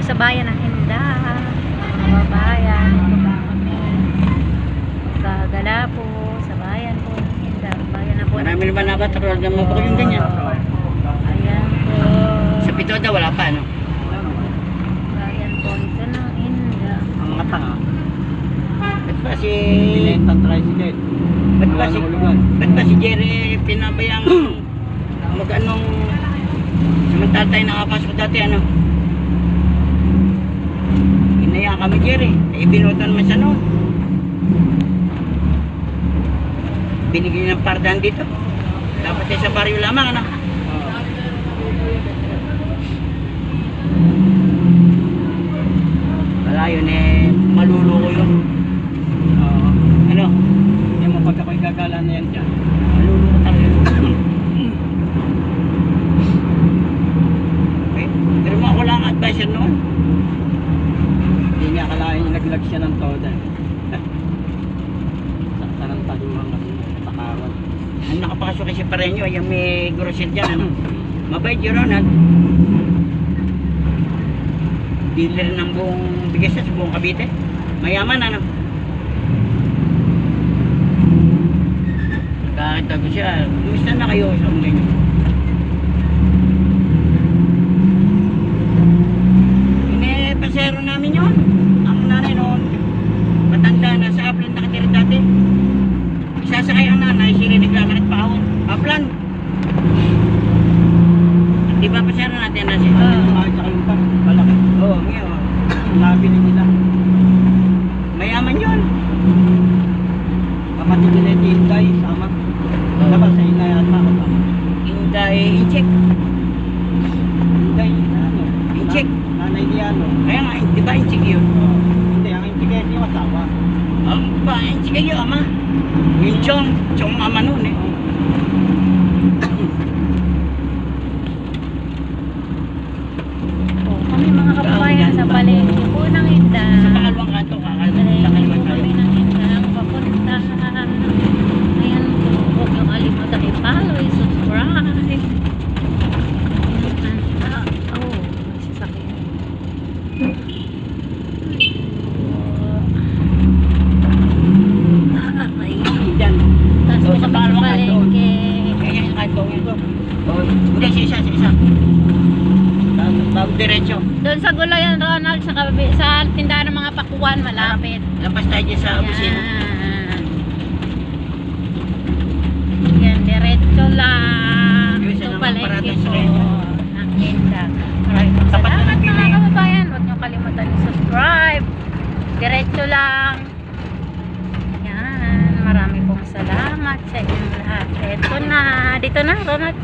sa bayan ng Inda. Mga bayan, ito po kami. Gagala po sa bayan po ng Inda. Bayan na po. Marami naman na ba? Tapos naman po yung ganyan. Ayan po. Sa Pitoda wala pa, no? Bayan po ito ng Inda. Ang mga tanga. Ba't ba si... Pinentang tricycle. Ba't ba si Jerry pinabayang mag-anong tatay nakapasok dati, ano? Inaya kami, Jerry. Eh, binutan naman siya noon. Binigyan ng pardahan dito. Dapat eh sa baryo lamang, ano? Wala yun eh, maluluko yun. Ano? Hindi mo pag ako'y gagala na yan dyan. Maluluko talaga. Okay. Pero mga wala ang advisor noon. Hindi niya akalain naglag siya ng toda. Sa tarantaduhan kasi takawan. Ang nakapasok kasi Pareño, yung may grocery dyan, ano? Mabait yun, Ronald. Dealer ng buong bigas sa buong Cavite. Mayaman, ano? Kakita ko siya, kumusta na kayo sa mga ganyan? Pasero namin yun. Ang nanay noon, matanda na sa Aplan nakatira dati. Isasakay ang nanay, sila naglakanat pa ako. Aplan. Di ba pasero natin na siya? Kahit sa kalumpan, malaki. Oo, ngayon. Nabili nila. Mayaman yun. Kapatid nila yung Inday, sama. Dapat sa Inday at ako sama. Inday, in-check. Inday, ano? In-check. Nanay niya, ano? Kaya nga, di ba in-check yun? Hindi, ang intiketi yung asawa. Ba, in-check yun, ama. Yung chong ama noon eh. Kami mga kababayan sa palengke po ng Inda. Sa pangalawang kanto, Palengke po kami ng Inda. Ang papunta. Ayan po. Huwag yung kalimutan i-follow, i-subscribe. Oh, sasakyan. Diyan. Tapos po kami sa palengke. Kaya yung kanto ito. Hindi, sa isa. Bago diretso. Doon sa Gulayan, Ronald, sa tindahan ng mga pakuan, malapit. Lampas tayo dyan sa opisina. Yan, diretso lang. Yung isa Ito naman palengke parating sa po Reno. ng Inda. Maraming Tapat na salamat ng mga Pili. kababayan. Huwag niyo kalimutan i-subscribe. Diretso lang. Yan, marami pong salamat sa inyong lahat. Ito na, dito na, Ronald.